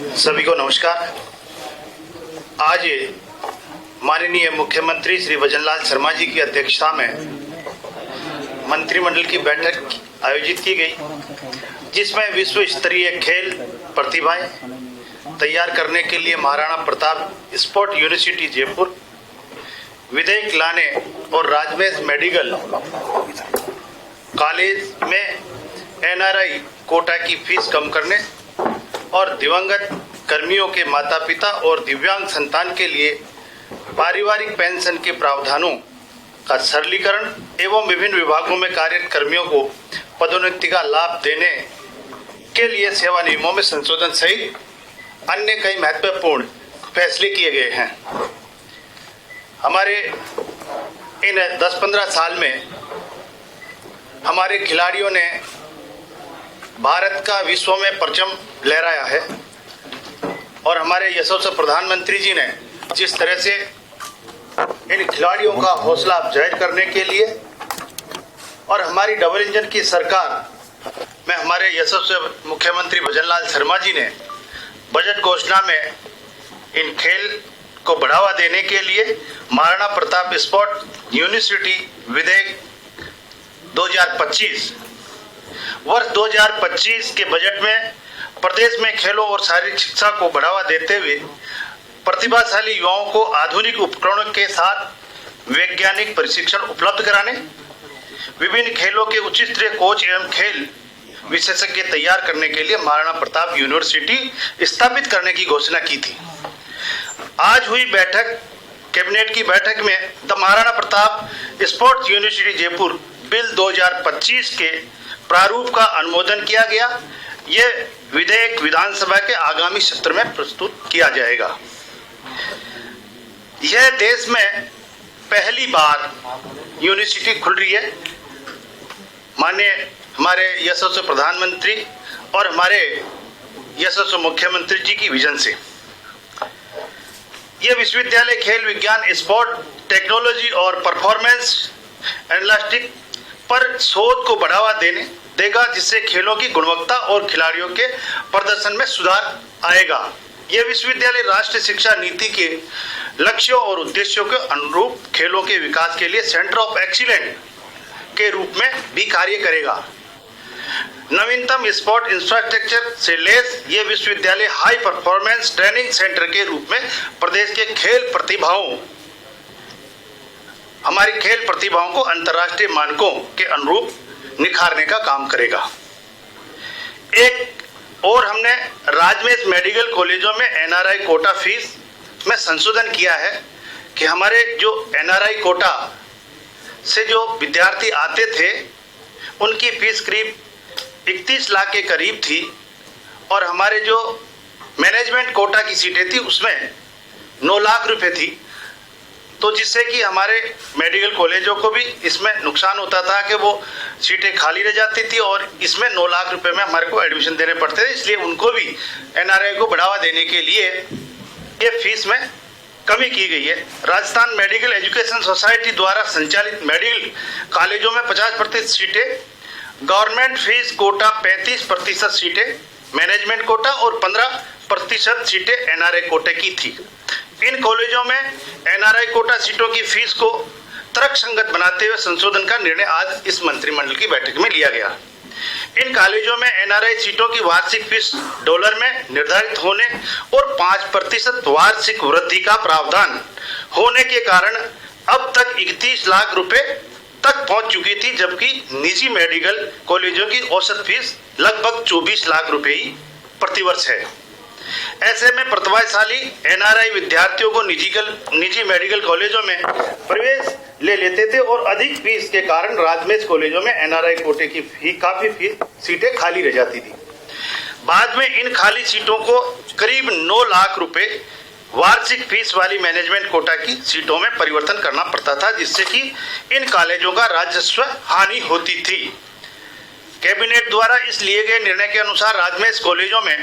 सभी को नमस्कार। आज माननीय मुख्यमंत्री श्री भजनलाल शर्मा जी की अध्यक्षता में मंत्रिमंडल की बैठक आयोजित की गई, जिसमें विश्व स्तरीय खेल प्रतिभाएं तैयार करने के लिए महाराणा प्रताप स्पोर्ट यूनिवर्सिटी जयपुर विधेयक लाने और राजमेश मेडिकल कॉलेज में एनआरआई कोटा की फीस कम करने और दिवंगत कर्मियों के माता पिता और दिव्यांग संतान के लिए पारिवारिक पेंशन के प्रावधानों का सरलीकरण एवं विभिन्न विभागों में कार्यरत कर्मियों को पदोन्नति का लाभ देने के लिए सेवा नियमों में संशोधन सहित अन्य कई महत्वपूर्ण फैसले किए गए हैं। हमारे इन 10-15 साल में हमारे खिलाड़ियों ने भारत का विश्व में परचम लहराया है और हमारे यशस्वी प्रधानमंत्री जी ने जिस तरह से इन खिलाड़ियों का हौसला अफजाई करने के लिए और हमारी डबल इंजन की सरकार में हमारे यशस्वी मुख्यमंत्री भजनलाल शर्मा जी ने बजट घोषणा में इन खेल को बढ़ावा देने के लिए महाराणा प्रताप स्पोर्ट यूनिवर्सिटी विधेयक 2025 वर्ष 2025 के बजट में प्रदेश में खेलों और शारीरिक शिक्षा को बढ़ावा देते हुए प्रतिभाशाली युवाओं को आधुनिक उपकरणों के साथ वैज्ञानिक प्रशिक्षण उपलब्ध कराने, विभिन्न खेलों के उच्च स्तरीय कोच एवं खेल विशेषज्ञ तैयार करने के लिए महाराणा प्रताप यूनिवर्सिटी स्थापित करने की घोषणा की थी। आज हुई बैठक कैबिनेट की बैठक में the Maharana Pratap sports university Jaipur bill 2025 के प्रारूप का अनुमोदन किया गया। यह विधेयक विधानसभा के आगामी सत्र में प्रस्तुत किया जाएगा। यह देश में पहली बार यूनिवर्सिटी खुल रही है। माननीय हमारे यशस्वी प्रधानमंत्री और हमारे यशस्वी मुख्यमंत्री जी की विजन से यह विश्वविद्यालय खेल विज्ञान, स्पोर्ट टेक्नोलॉजी और परफॉर्मेंस एनालिटिक्स पर शोध को बढ़ावा देगा, जिससे खेलों की गुणवत्ता और खिलाड़ियों के प्रदर्शन में सुधार आएगा। यह विश्वविद्यालय राष्ट्रीय शिक्षा नीति के लक्ष्यों और उद्देश्यों के अनुरूप खेलों के विकास के लिए सेंटर ऑफ एक्सीलेंस के रूप में भी कार्य करेगा। नवीनतम स्पोर्ट इंफ्रास्ट्रक्चर से लैस यह विश्वविद्यालय हाई परफॉर्मेंस ट्रेनिंग सेंटर के रूप में प्रदेश के हमारी खेल प्रतिभाओं को अंतर्राष्ट्रीय मानकों के अनुरूप निखारने का काम करेगा। एक और हमने राजमेश मेडिकल कॉलेजों में एनआरआई कोटा फीस में संशोधन किया है कि हमारे जो एनआरआई कोटा से जो विद्यार्थी आते थे उनकी फीस करीब 31 लाख के करीब थी और हमारे जो मैनेजमेंट कोटा की सीटें थी उसमें 9 लाख रुपए थी, तो जिससे कि हमारे मेडिकल कॉलेजों को भी इसमें नुकसान होता था कि वो सीटें खाली रह जाती थी और इसमें 9 लाख रुपए में हमारे को एडमिशन देने पड़ते थे। इसलिए उनको भी एनआरआई को बढ़ावा देने के लिए ये फीस में कमी की गई है। राजस्थान मेडिकल एजुकेशन सोसाइटी द्वारा संचालित मेडिकल कॉलेजों में 50% सीटें, गवर्नमेंट फीस कोटा 35% सीटें मैनेजमेंट कोटा और 15% सीटें एनआरआई कोटे की थी। इन कॉलेजों में एनआरआई कोटा सीटों की फीस को तर्कसंगत बनाते हुए संशोधन का निर्णय आज इस मंत्रिमंडल की बैठक में लिया गया। इन कॉलेजों में एनआरआई सीटों की वार्षिक फीस डॉलर में निर्धारित होने और 5% वार्षिक वृद्धि का प्रावधान होने के कारण अब तक 31 लाख रुपए तक पहुंच चुकी थी, जबकि निजी मेडिकल कॉलेजों की औसत फीस लगभग 24 लाख रुपए ही प्रतिवर्ष है। ऐसे में प्रतिभाशाली एनआरआई विद्यार्थियों को निजी मेडिकल कॉलेजों में प्रवेश ले लेते थे और अधिक फीस के कारण राजमेश कॉलेजों में एनआरआई कोटे की काफी सीटें खाली रह जाती थी। बाद में इन खाली सीटों को करीब 9 लाख रुपए वार्षिक फीस वाली मैनेजमेंट कोटा की सीटों में परिवर्तन करना पड़ता था, जिससे कि इन कॉलेजों का राजस्व हानि होती थी। कैबिनेट द्वारा इस लिए गए निर्णय के अनुसार राजमेश कॉलेजों में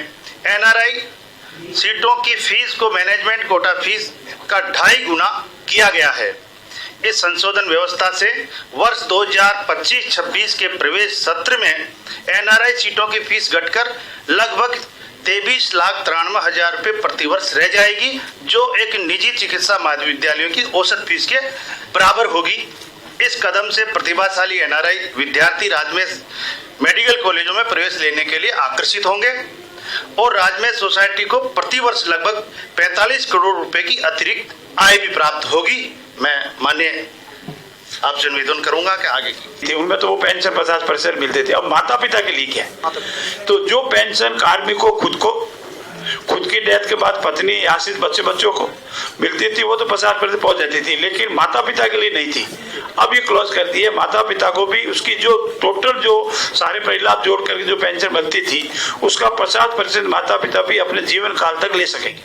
एनआरआई सीटों की फीस को मैनेजमेंट कोटा फीस का 2.5 गुना किया गया है। इस संशोधन व्यवस्था से वर्ष 2025-26 के प्रवेश सत्र में एनआरआई सीटों की फीस घटकर लगभग 23,93,000 रुपये प्रतिवर्ष रह जाएगी, जो एक निजी चिकित्सा महाविद्यालयों की औसत फीस के बराबर होगी। इस कदम से प्रतिभाशाली एनआरआई विद्यार्थी राजमेश मेडिकल कॉलेजों में प्रवेश लेने के लिए आकर्षित होंगे और राजमेश सोसाइटी को प्रतिवर्ष लगभग 45 करोड़ रुपए की अतिरिक्त आय भी प्राप्त होगी। मैं माननीय आपसे निवेदन करूंगा कि आगे की उनमें तो वो पेंशन 50% मिलते थे। अब माता पिता के लिए क्या है? तो जो पेंशन कार्मिक को खुद की डेथ के बाद पत्नी आश्रित बच्चों को मिलती थी, वो तो 50% पहुंच जाती थी, लेकिन माता पिता के लिए नहीं थी। अब ये क्लोज कर दिए, माता पिता को भी उसकी जो टोटल जो सारे परिलाभ जोड़ करके जो पेंशन बनती थी उसका 50% माता पिता भी अपने जीवन काल तक ले सकेंगे।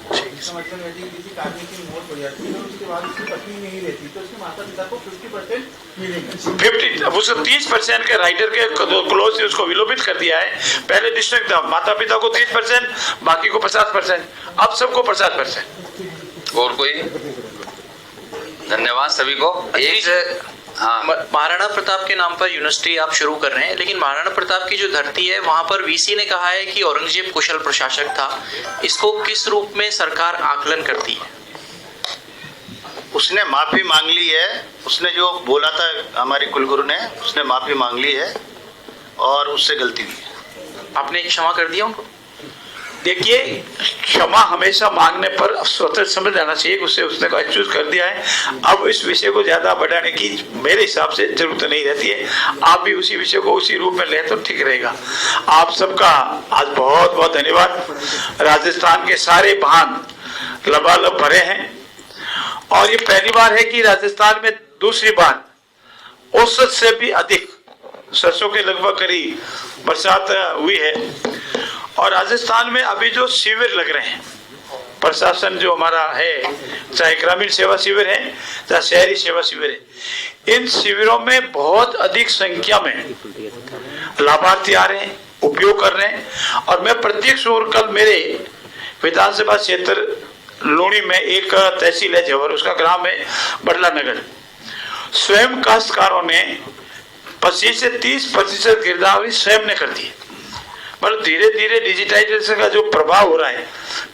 30% के राइटर के क्लोज से उसको विलोपित कर दिया है। पहले डिस्ट्रिक्ट था, माता पिता को 30%, बाकी को 50%, अब सबको 50%। और कोई? धन्यवाद सभी को। एक हाँ, महाराणा प्रताप के नाम पर यूनिवर्सिटी आप शुरू कर रहे हैं, लेकिन महाराणा प्रताप की जो धरती है वहां पर वीसी ने कहा है कि औरंगजेब कुशल प्रशासक था। इसको किस रूप में सरकार आकलन करती है? उसने माफी मांग ली है। उसने जो बोला था हमारे कुलगुरु ने, उसने माफी मांग ली है और उससे गलती हुई है। आपने क्षमा कर दिया उनको? देखिए, क्षमा हमेशा मांगने पर स्वतः समझ जाना चाहिए, उसने को एक्सक्यूज कर दिया है। अब इस विषय को ज्यादा बढ़ाने की मेरे हिसाब से जरूरत नहीं रहती है। आप भी उसी विषय को उसी रूप में ले तो ठीक रहेगा। आप सबका आज बहुत बहुत धन्यवाद। राजस्थान के सारे वाहन लबालब भरे हैं और ये पहली बार है कि राजस्थान में दूसरी बार औसत से भी अधिक सरसों के लगभग करीब बरसात हुई है। और राजस्थान में अभी जो शिविर लग रहे हैं, प्रशासन जो हमारा है, चाहे ग्रामीण सेवा शिविर है चाहे शहरी सेवा शिविर है, इन शिविरों में बहुत अधिक संख्या में लाभार्थी आ रहे हैं, उपयोग कर रहे हैं। और मैं प्रत्यक्ष और कल मेरे विधानसभा क्षेत्र लूणी में एक तहसील है झवर, उसका ग्राम है बडला नगर, स्वयं काश्तकारों ने 25 से 30% गिरदावरी स्वयं ने कर दी। मतलब धीरे धीरे डिजिटाइजेशन का जो प्रभाव हो रहा है,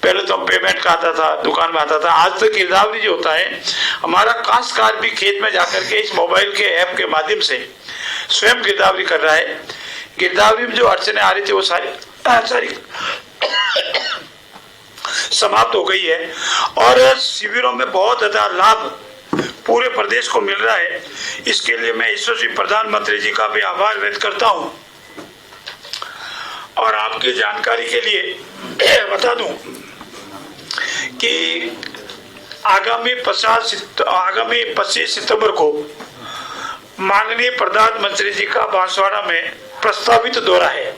पहले तो हम पेमेंट का आता था, दुकान में आता था, आज तो गिरदावरी जो होता है, हमारा काश्तकार भी खेत में जाकर के इस मोबाइल के ऐप के माध्यम से स्वयं गिरदावरी कर रहा है। गिरदावरी में जो अड़चने आ रही थी वो सारी समाप्त हो गई है और शिविरों में बहुत ज्यादा लाभ पूरे प्रदेश को मिल रहा है। इसके लिए मैं यशस्वी प्रधानमंत्री जी का भी आभार व्यक्त करता हूं। और आपकी जानकारी के लिए बता दूं कि आगामी 25 सितंबर को माननीय प्रधानमंत्री जी का बांसवाड़ा में प्रस्तावित दौरा है।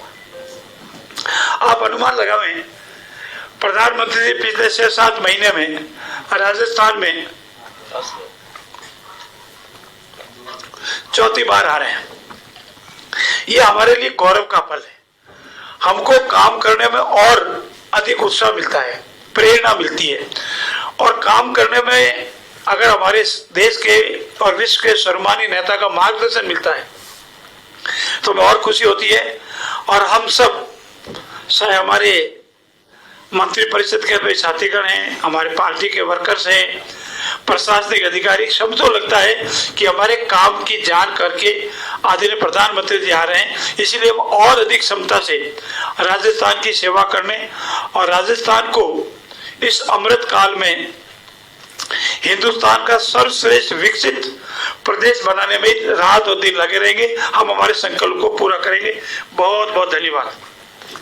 आप अनुमान लगाएं, प्रधानमंत्री जी पिछले 6-7 महीने में राजस्थान में चौथी बार आ रहे हैं। ये हमारे लिए गौरव का पल है। हमको काम करने में और अधिक उत्साह मिलता है, प्रेरणा मिलती है और काम करने में अगर हमारे देश के और विश्व के सर्वमान्य नेता का मार्गदर्शन मिलता है तो हमें और खुशी होती है। और हम सब, चाहे हमारे मंत्री परिषद के साथीगण हैं, हमारे पार्टी के वर्कर्स हैं, प्रशासनिक अधिकारी, सब तो लगता है कि हमारे काम की जान करके आदरणीय प्रधानमंत्री जी आ रहे हैं, इसलिए हम और अधिक क्षमता से राजस्थान की सेवा करने और राजस्थान को इस अमृत काल में हिंदुस्तान का सर्वश्रेष्ठ विकसित प्रदेश बनाने में रात और दिन लगे रहेंगे। हम हमारे संकल्प को पूरा करेंगे। बहुत बहुत धन्यवाद।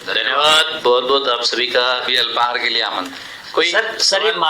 धन्यवाद बहुत बहुत आप सभी का भी अल्पाहार के लिए आमंत्रण। कोई सर